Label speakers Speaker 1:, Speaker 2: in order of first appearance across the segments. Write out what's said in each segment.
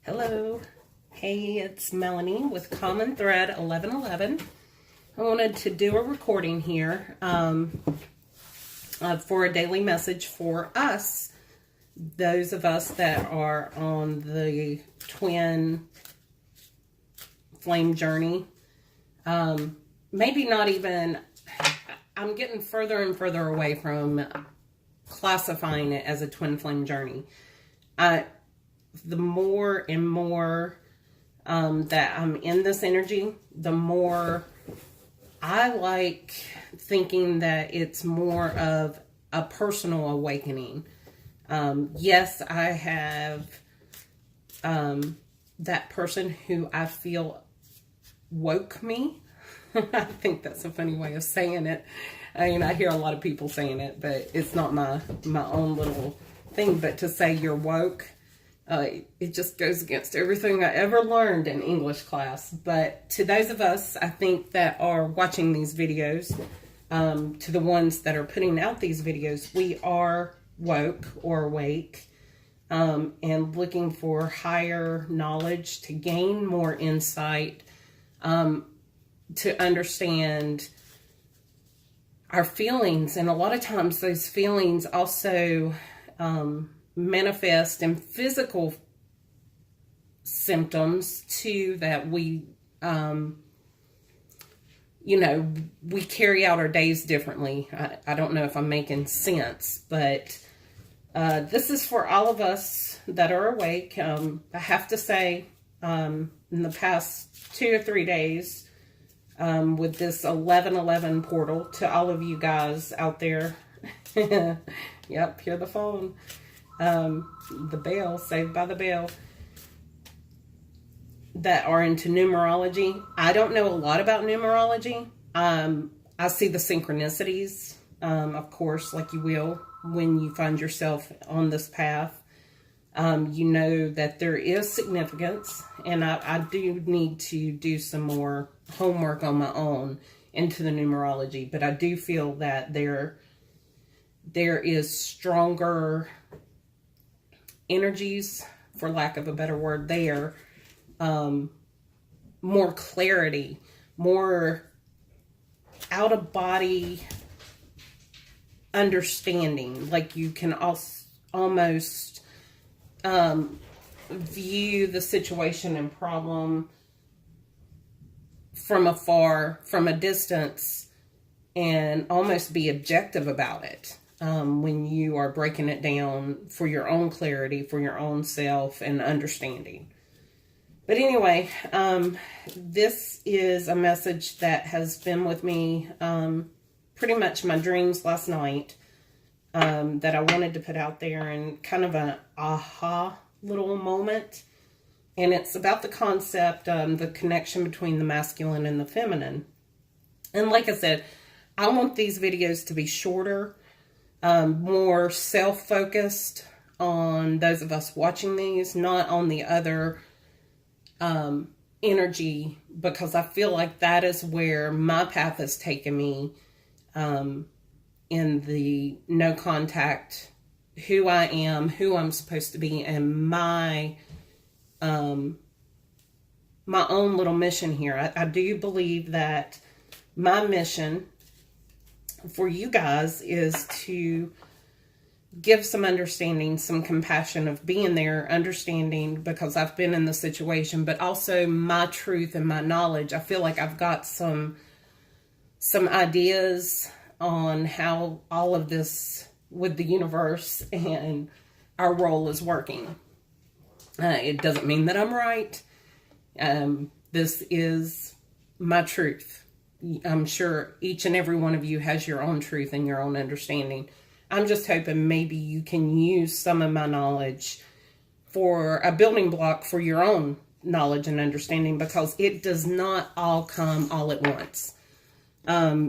Speaker 1: Hello. Hey, it's Melanie with Common Thread 1111. I wanted to do a recording here for a daily message for us, those of us that are on the twin flame journey. Maybe not even, I'm getting further and further away from classifying it as a twin flame journey. The more and more that I'm in this energy, the more I like thinking that it's more of a personal awakening. Yes, I have that person who I feel woke me. I think that's a funny way of saying it. I mean, I hear a lot of people saying it, but it's not my own little thing. But to say you're woke, it just goes against everything I ever learned in English class. But to those of us, I think, that are watching these videos, to the ones that are putting out these videos, we are woke or awake, and looking for higher knowledge to gain more insight, to understand our feelings. And a lot of times those feelings also manifest in physical symptoms too, that we we carry out our days differently. I don't know if I'm making sense, but this is for all of us that are awake. I have to say, in the past 2 or 3 days, with this 1111 portal, to all of you guys out there, yep, hear the phone. The bell, Saved by the Bell, that are into numerology. I don't know a lot about numerology. I see the synchronicities, of course, like you will when you find yourself on this path. You know that there is significance, and I do need to do some more homework on my own into the numerology, but I do feel that there is stronger energies, for lack of a better word, there, more clarity, more out of body understanding. Like you can almost view the situation and problem from afar, from a distance, and almost be objective about it. When you are breaking it down for your own clarity, for your own self and understanding. But anyway, this is a message that has been with me pretty much my dreams last night, that I wanted to put out there, and kind of an aha little moment. And it's about the concept, the connection between the masculine and the feminine. And like I said, I want these videos to be shorter, more self-focused on those of us watching these, not on the other energy, because I feel like that is where my path has taken me, in the no contact, who I am, who I'm supposed to be, and my own little mission here. I do believe that my mission for you guys is to give some understanding, some compassion of being there, understanding, because I've been in the situation, but also my truth and my knowledge. I feel like I've got some ideas on how all of this with the universe and our role is working. It doesn't mean that I'm right. This is my truth. I'm sure each and every one of you has your own truth and your own understanding. I'm just hoping maybe you can use some of my knowledge for a building block for your own knowledge and understanding, because it does not all come all at once.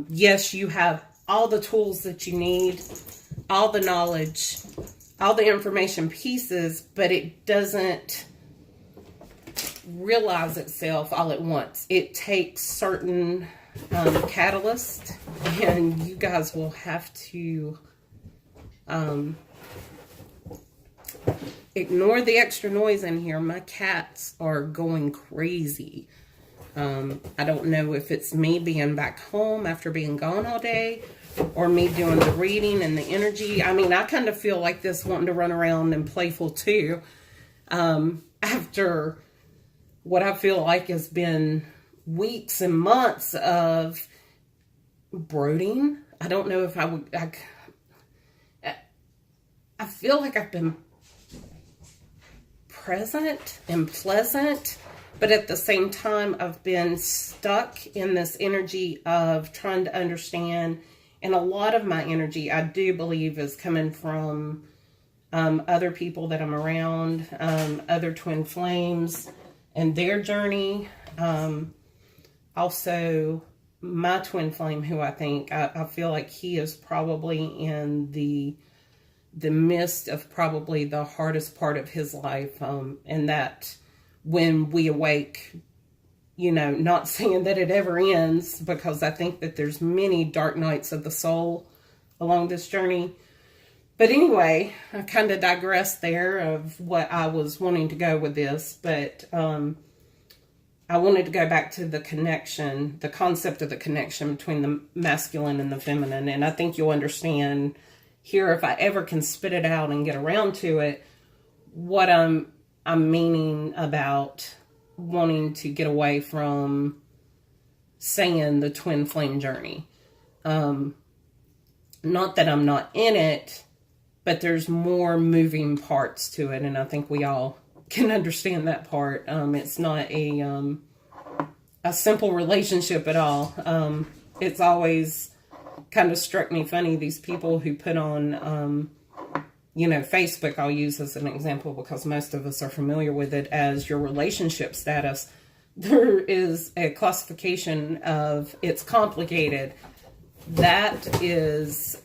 Speaker 1: Yes, you have all the tools that you need, all the knowledge, all the information pieces, but it doesn't realize itself all at once. It takes certain catalyst, and you guys will have to Ignore the extra noise in here. My cats are going crazy. I don't know if it's me being back home after being gone all day, or me doing the reading and the energy. I mean, I kind of feel like this, wanting to run around and playful too. After what I feel like has been weeks and months of brooding. I don't know if I would, I feel like I've been present and pleasant, but at the same time, I've been stuck in this energy of trying to understand. And a lot of my energy, I do believe, is coming from other people that I'm around, other twin flames and their journey. Also, my twin flame, who I think, I feel like he is probably in the midst of probably the hardest part of his life. And that when we awake, you know, not saying that it ever ends, because I think that there's many dark nights of the soul along this journey. But anyway, I kind of digressed there of what I was wanting to go with this. But I wanted to go back to the connection, the concept of the connection between the masculine and the feminine. And I think you'll understand here, if I ever can spit it out and get around to it, what I'm meaning about wanting to get away from saying the twin flame journey. Not that I'm not in it, but there's more moving parts to it, and I think we all can understand that part. It's not a simple relationship at all. It's always kind of struck me funny, these people who put on, you know, Facebook, I'll use as an example because most of us are familiar with it, as your relationship status. There is a classification of it's complicated. That is,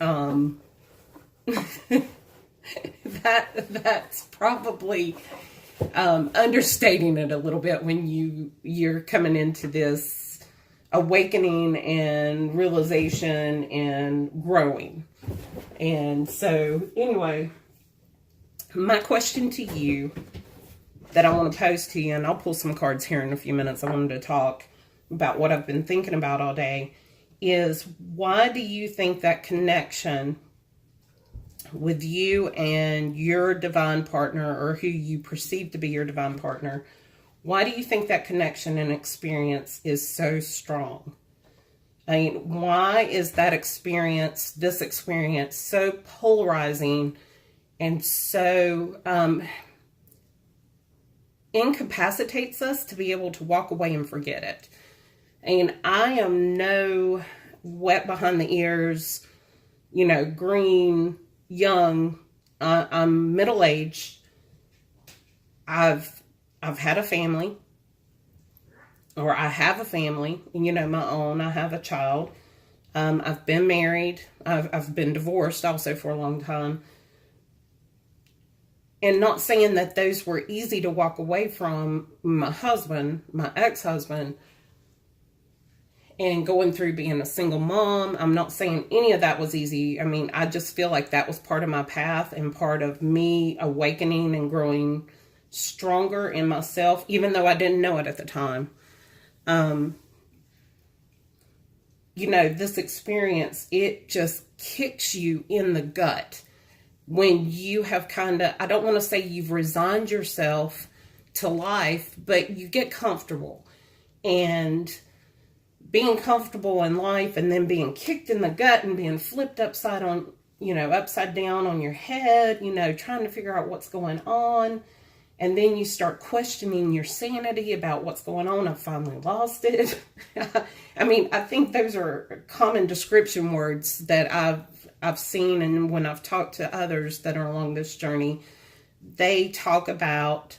Speaker 1: that's probably understating it a little bit when you're coming into this awakening and realization and growing. And so anyway, my question to you that I want to pose to you, and I'll pull some cards here in a few minutes. I wanted to talk about what I've been thinking about all day, is why do you think that connection with you and your divine partner, or who you perceive to be your divine partner, why do you think that connection and experience is so strong? I mean, why is that experience, this experience, so polarizing and so incapacitates us to be able to walk away and forget it? And I am no wet behind the ears, you know, green, young. I'm middle-aged. I've had a family, or I have a family, you know, my own. I have a child. I've been married. I've been divorced also for a long time. And not saying that those were easy to walk away from. My husband, my ex-husband, and going through being a single mom, I'm not saying any of that was easy. I mean, I just feel like that was part of my path and part of me awakening and growing stronger in myself, even though I didn't know it at the time. You know, this experience, it just kicks you in the gut when you have kind of, I don't want to say you've resigned yourself to life, but you get comfortable. And being comfortable in life and then being kicked in the gut and being flipped upside down on your head, you know, trying to figure out what's going on. And then you start questioning your sanity about what's going on. I've finally lost it. I mean, I think those are common description words that I've seen, and when I've talked to others that are along this journey, they talk about,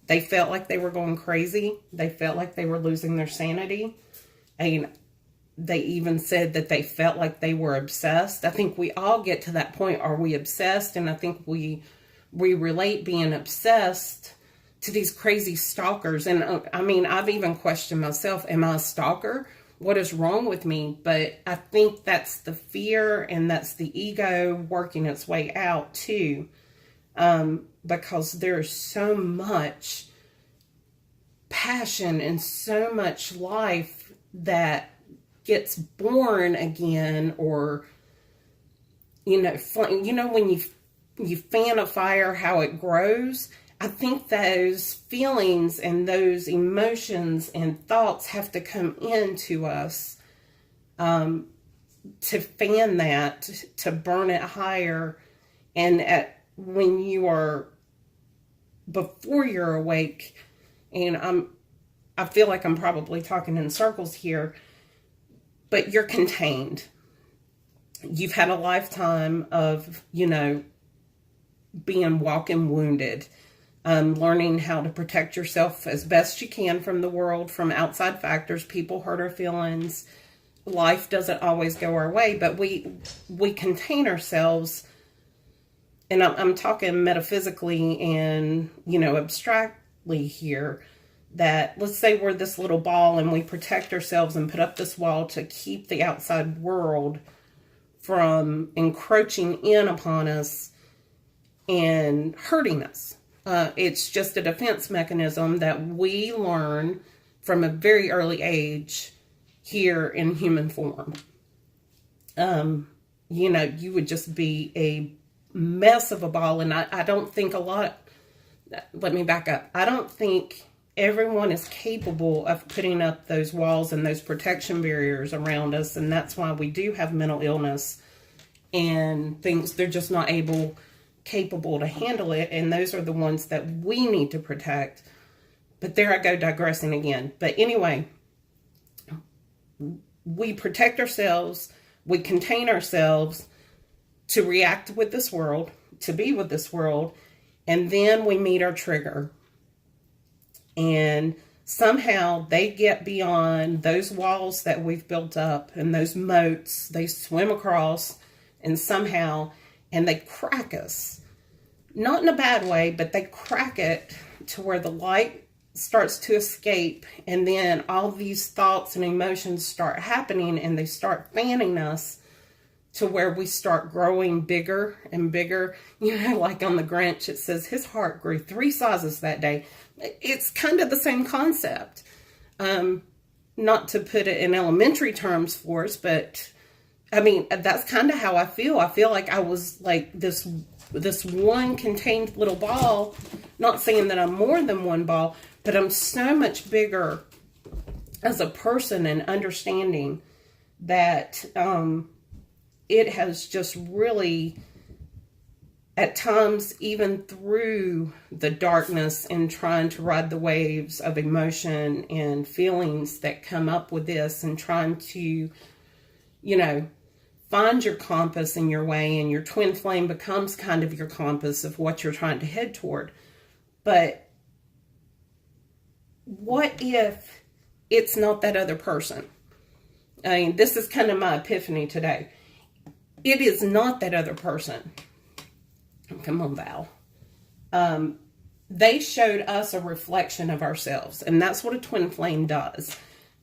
Speaker 1: they felt like they were going crazy. They felt like they were losing their sanity. And they even said that they felt like they were obsessed. I think we all get to that point. Are we obsessed? And I think we relate being obsessed to these crazy stalkers. And I mean, I've even questioned myself, am I a stalker? What is wrong with me? But I think that's the fear and that's the ego working its way out too. because there's so much passion and so much life that gets born again, or when you fan a fire, how it grows. I think those feelings and those emotions and thoughts have to come into us to fan that, to burn it higher. And when you are, before you're awake, and I feel like I'm probably talking in circles here, but you're contained. You've had a lifetime of, being walking wounded, learning how to protect yourself as best you can from the world, from outside factors. People hurt our feelings. Life doesn't always go our way, but we contain ourselves. And I'm talking metaphysically and, abstractly here, that let's say we're this little ball and we protect ourselves and put up this wall to keep the outside world from encroaching in upon us and hurting us. It's just a defense mechanism that we learn from a very early age here in human form. You would just be a mess of a ball. And I don't think let me back up. I don't think everyone is capable of putting up those walls and those protection barriers around us. And that's why we do have mental illness and things. They're just not capable to handle it. And those are the ones that we need to protect. But there I go, digressing again. But anyway, we protect ourselves. We contain ourselves to react with this world, to be with this world. And then we meet our trigger. And somehow they get beyond those walls that we've built up and those moats. They swim across and they crack us. Not in a bad way, but they crack it to where the light starts to escape. And then all these thoughts and emotions start happening, and they start fanning us to where we start growing bigger and bigger. Like on the Grinch, it says his heart grew 3 sizes that day. It's kind of the same concept. Not to put it in elementary terms for us, but I mean, that's kind of how I feel. I feel like I was like this one contained little ball. Not saying that I'm more than one ball, but I'm so much bigger as a person, and understanding that it has just really, at times, even through the darkness and trying to ride the waves of emotion and feelings that come up with this, and trying to, find your compass in your way, and your twin flame becomes kind of your compass of what you're trying to head toward. But what if it's not that other person? I mean, this is kind of my epiphany today. It is not that other person. Come on, Val. They showed us a reflection of ourselves, and that's what a twin flame does.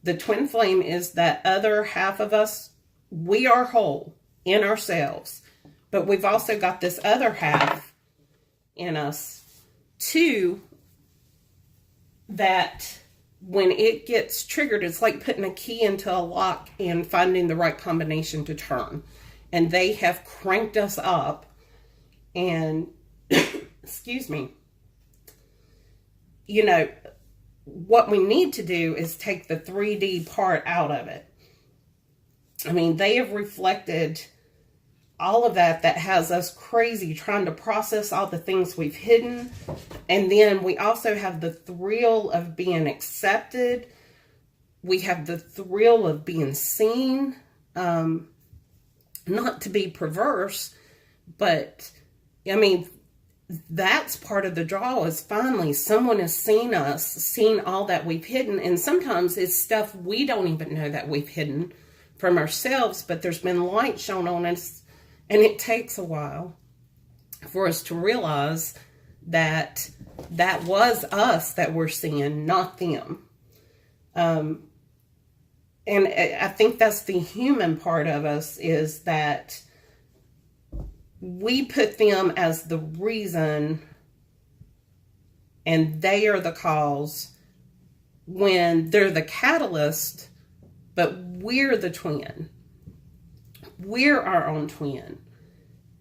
Speaker 1: The twin flame is that other half of us. We are whole in ourselves, but we've also got this other half in us too, that when it gets triggered, it's like putting a key into a lock and finding the right combination to turn. And they have cranked us up, and excuse me, what we need to do is take the 3D part out of it. I mean, they have reflected all of that has us crazy, trying to process all the things we've hidden. And then we also have the thrill of being accepted. We have the thrill of being seen. Not to be perverse, but I mean, that's part of the draw, is finally someone has seen us, seen all that we've hidden. And sometimes it's stuff we don't even know that we've hidden from ourselves, but there's been light shown on us, and it takes a while for us to realize that that was us that we're seeing, not them. And I think that's the human part of us, is that we put them as the reason and they are the cause when they're the catalyst, but we're the twin. We're our own twin.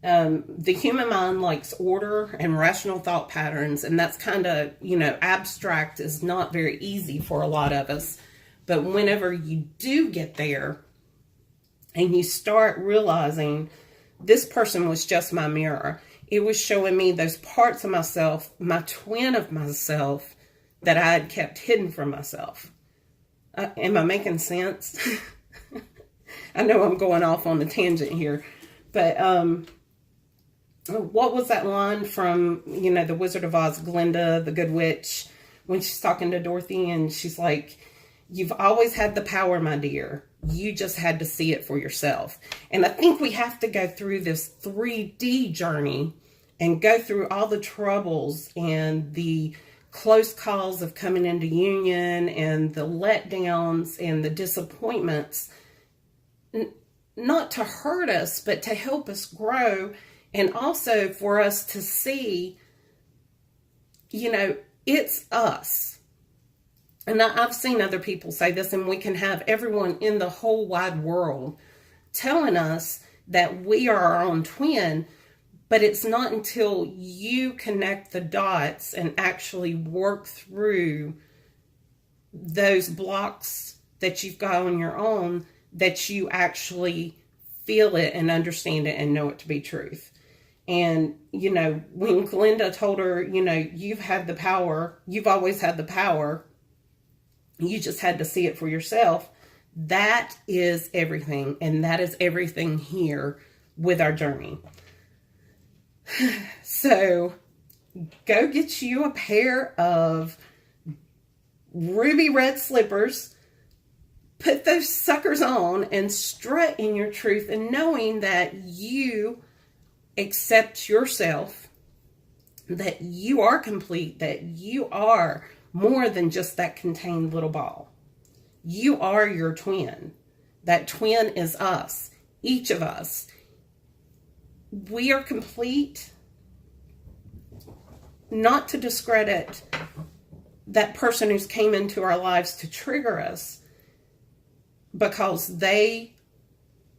Speaker 1: The human mind likes order and rational thought patterns, and that's kind of, abstract is not very easy for a lot of us. But whenever you do get there and you start realizing this person was just my mirror, it was showing me those parts of myself, my twin of myself, that I had kept hidden from myself. Am I making sense? I know I'm going off on a tangent here, but what was that line from, The Wizard of Oz, Glinda, the Good Witch, when she's talking to Dorothy and she's like, "You've always had the power, my dear. You just had to see it for yourself." And I think we have to go through this 3D journey and go through all the troubles and the close calls of coming into union and the letdowns and the disappointments, not to hurt us, but to help us grow, and also for us to see, it's us. And I've seen other people say this, and we can have everyone in the whole wide world telling us that we are our own twin, but it's not until you connect the dots and actually work through those blocks that you've got on your own that you actually feel it and understand it and know it to be truth. And, when Glinda told her, you've had the power, you've always had the power, you just had to see it for yourself. That is everything. And that is everything here with our journey. So go get you a pair of ruby red slippers, put those suckers on and strut in your truth, and knowing that you accept yourself, that you are complete, that you are more than just that contained little ball. You are your twin. That twin is us, each of us. We are complete, not to discredit that person who's came into our lives to trigger us, because they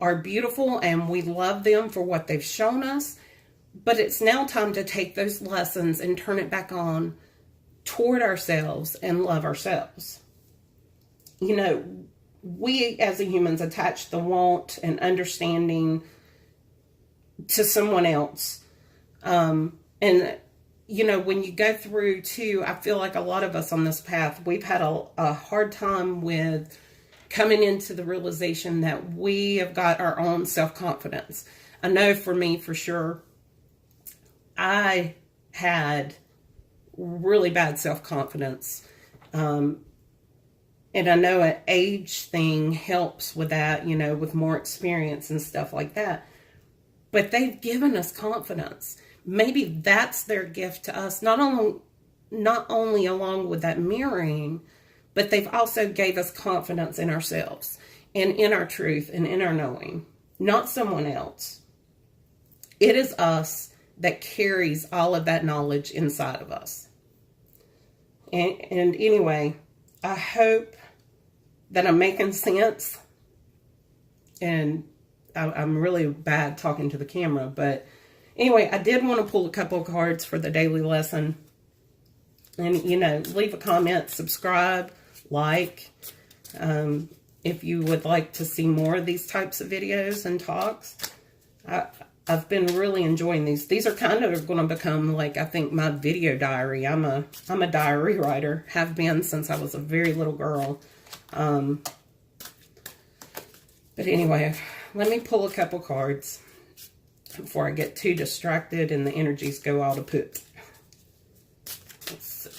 Speaker 1: are beautiful and we love them for what they've shown us. But it's now time to take those lessons and turn it back on toward ourselves and love ourselves. We as humans attach the want and understanding to someone else. And, when you go through too, I feel like a lot of us on this path, we've had a hard time with coming into the realization that we have got our own self-confidence. I know for me, for sure, I had really bad self-confidence. And I know an age thing helps with that, with more experience and stuff like that. But they've given us confidence. Maybe that's their gift to us, not only along with that mirroring, but they've also gave us confidence in ourselves and in our truth and in our knowing, not someone else. It is us that carries all of that knowledge inside of us. And anyway, I hope that I'm making sense. And I'm really bad talking to the camera, but anyway, I did want to pull a couple of cards for the daily lesson. And, leave a comment, subscribe, like. If you would like to see more of these types of videos and talks. I've been really enjoying these. These are kind of going to become, I think, my video diary. I'm a diary writer. Have been since I was a very little girl. But anyway, let me pull a couple cards before I get too distracted and the energies go all to poop. Let's see.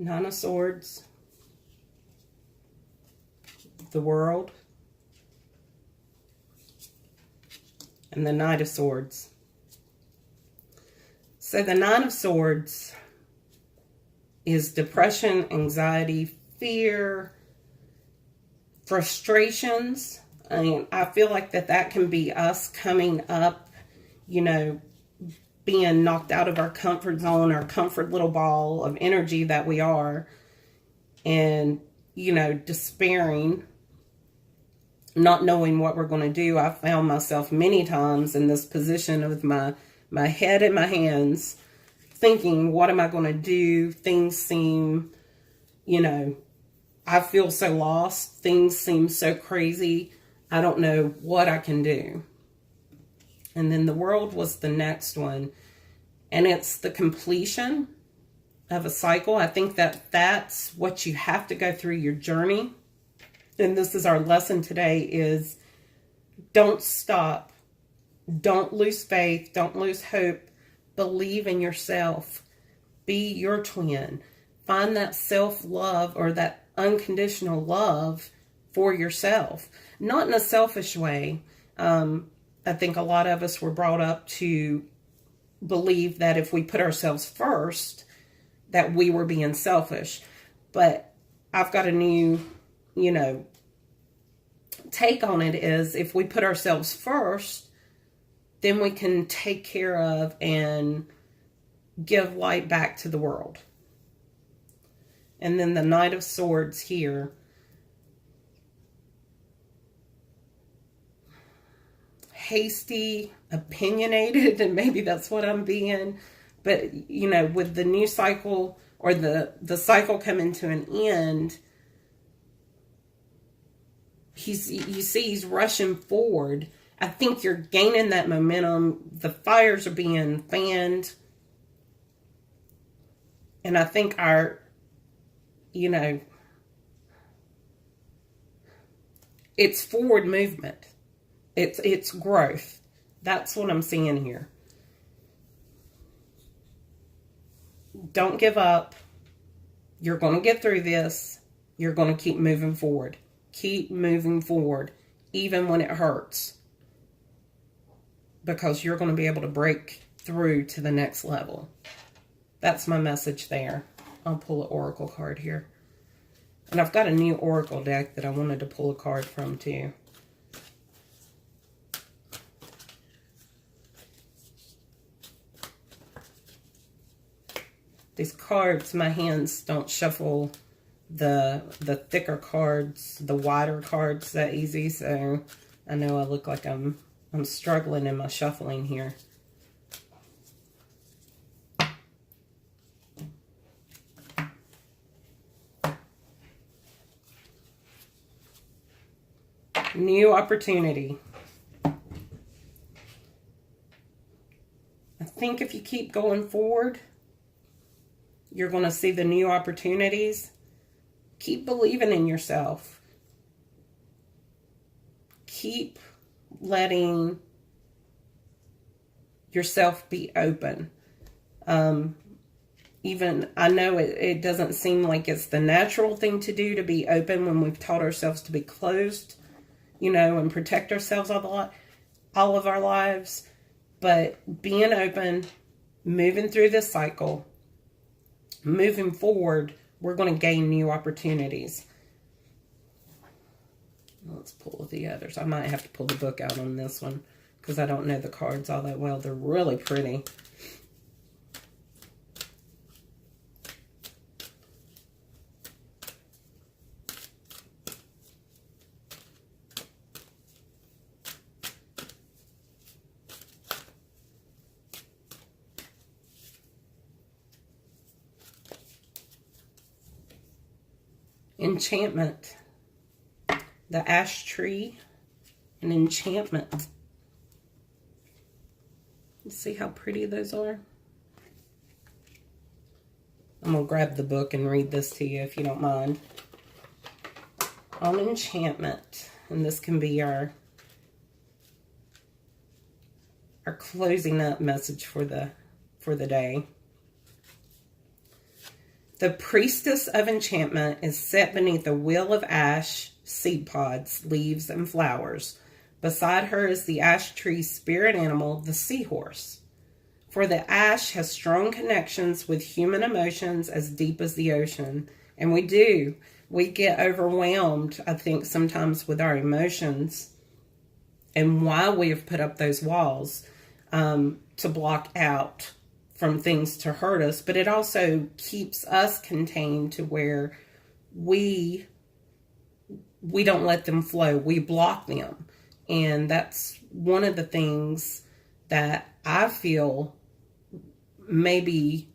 Speaker 1: Nine of Swords, the World, and the Knight of Swords. So the Nine of Swords is depression, anxiety, fear, frustrations. I mean, I feel like that can be us coming up, you know, being knocked out of our comfort zone, our comfort little ball of energy that we are, and, you know, despairing, not knowing what we're going to do. I found myself many times in this position with my head in my hands, thinking, what am I going to do? Things seem, you know, I feel so lost. Things seem so crazy. I don't know what I can do. And then the World was the next one. And it's the completion of a cycle. I think that's what you have to go through your journey. And this is our lesson today is don't stop. Don't lose faith. Don't lose hope. Believe in yourself. Be your twin. Find that self-love or that unconditional love for yourself. Not in a selfish way. I think a lot of us were brought up to believe that if we put ourselves first, that we were being selfish. But I've got a new, you know, take on it is if we put ourselves first, then we can take care of and give light back to the world. And then the Knight of Swords here. Hasty, opinionated, and maybe that's what I'm being. But, you know, with the new cycle or the cycle coming to an end, you see he's rushing forward. I think you're gaining that momentum. The fires are being fanned. And I think our, you know, it's forward movement. It's growth. That's what I'm seeing here. Don't give up. You're going to get through this. You're going to keep moving forward. Keep moving forward, even when it hurts. Because you're going to be able to break through to the next level. That's my message there. I'll pull an oracle card here. And I've got a new oracle deck that I wanted to pull a card from too. These cards, my hands don't shuffle the thicker cards, the wider cards that easy. So I know I look like I'm struggling in my shuffling here. New opportunity. I think if you keep going forward, you're going to see the new opportunities. Keep believing in yourself. Keep letting yourself be open. Even, I know it doesn't seem like it's the natural thing to do to be open when we've taught ourselves to be closed, you know, and protect ourselves all of our lives. But being open, moving through this cycle, moving forward, we're going to gain new opportunities. Let's pull the others. I might have to pull the book out on this one because I don't know the cards all that well. They're really pretty. Enchantment. The ash tree. An enchantment. Let's see how pretty those are. I'm going to grab the book and read this to you if you don't mind. On enchantment. And this can be our closing up message for the day. The priestess of enchantment is set beneath a wheel of ash, seed pods, leaves, and flowers. Beside her is the ash tree's spirit animal, the seahorse. For the ash has strong connections with human emotions as deep as the ocean. And we do. We get overwhelmed, I think, sometimes with our emotions and why we have put up those walls to block out from things to hurt us. But it also keeps us contained to where we don't let them flow. We block them. And that's one of the things that I feel maybe,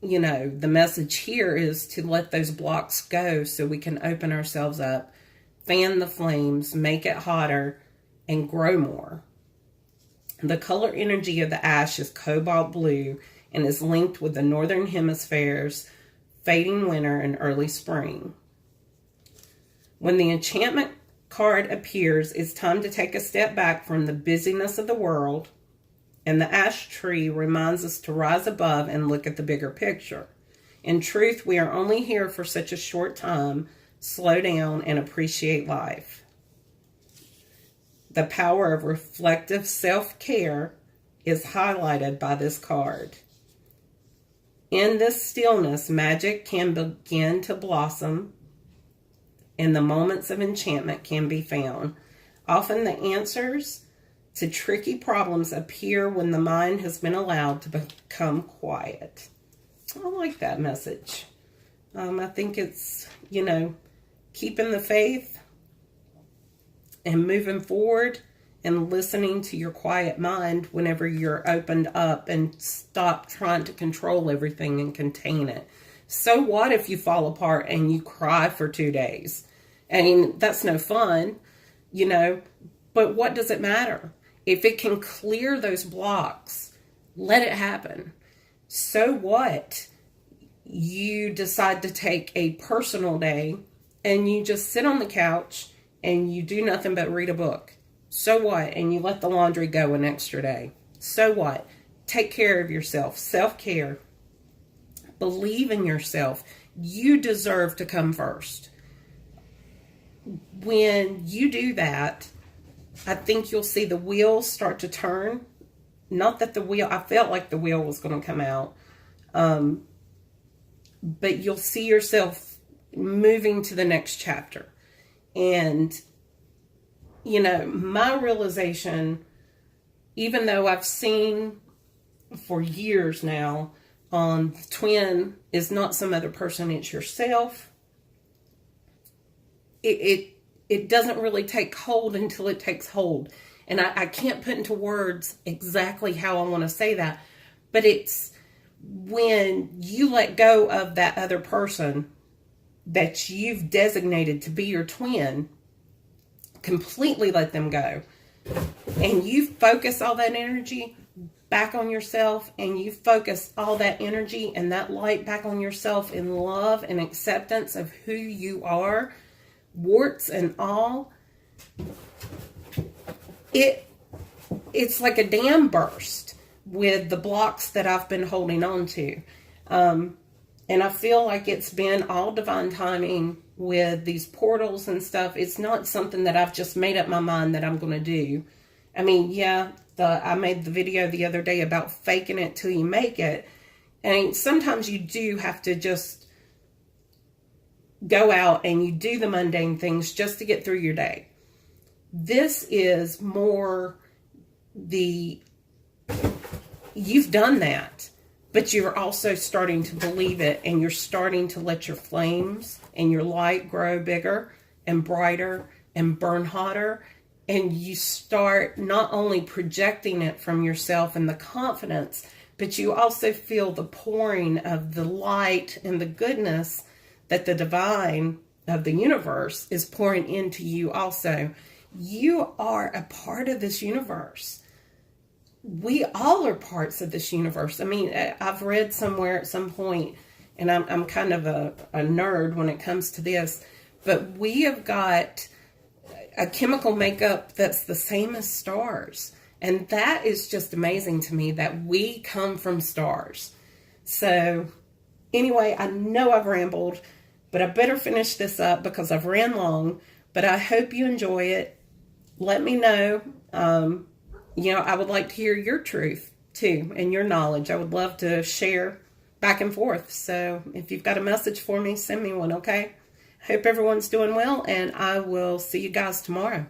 Speaker 1: the message here is to let those blocks go so we can open ourselves up, fan the flames, make it hotter, and grow more. The color energy of the ash is cobalt blue and is linked with the northern hemisphere's fading winter and early spring. When the enchantment card appears, it's time to take a step back from the busyness of the world, and the ash tree reminds us to rise above and look at the bigger picture. In truth, we are only here for such a short time. Slow down and appreciate life. The power of reflective self-care is highlighted by this card. In this stillness, magic can begin to blossom, and the moments of enchantment can be found. Often the answers to tricky problems appear when the mind has been allowed to become quiet. I like that message. I think it's, keeping the faith and moving forward and listening to your quiet mind whenever you're opened up and stop trying to control everything and contain it. So what if you fall apart and you cry for 2 days? I mean, that's no fun, but what does it matter? If it can clear those blocks, let it happen. So what? You decide to take a personal day and you just sit on the couch and you do nothing but read a book. So what? And you let the laundry go an extra day. So what? Take care of yourself. Self-care. Believe in yourself. You deserve to come first. When you do that, I think you'll see the wheels start to turn. Not that I felt like the wheel was going to come out. But you'll see yourself moving to the next chapter. And, my realization, even though I've seen for years now on twin is not some other person, it's yourself. It doesn't really take hold until it takes hold. And I can't put into words exactly how I want to say that. But it's when you let go of that other person that you've designated to be your twin, completely let them go. And you focus all that energy back on yourself, and you focus all that energy and that light back on yourself in love and acceptance of who you are, warts and all. It's like a dam burst with the blocks that I've been holding on to. And I feel like it's been all divine timing with these portals and stuff. It's not something that I've just made up my mind that I'm going to do. I mean, yeah, I made the video the other day about faking it till you make it. And sometimes you do have to just go out and you do the mundane things just to get through your day. This is more you've done that, but you're also starting to believe it, and you're starting to let your flames and your light grow bigger and brighter and burn hotter. And you start not only projecting it from yourself and the confidence, but you also feel the pouring of the light and the goodness that the divine of the universe is pouring into you also. You are a part of this universe. We all are parts of this universe. I mean, I've read somewhere at some point, and I'm kind of a nerd when it comes to this, but we have got a chemical makeup that's the same as stars. And that is just amazing to me that we come from stars. So anyway, I know I've rambled, but I better finish this up because I've ran long. But I hope you enjoy it. Let me know. I would like to hear your truth. too, and your knowledge. I would love to share back and forth. So if you've got a message for me, send me one, okay? Hope everyone's doing well, and I will see you guys tomorrow.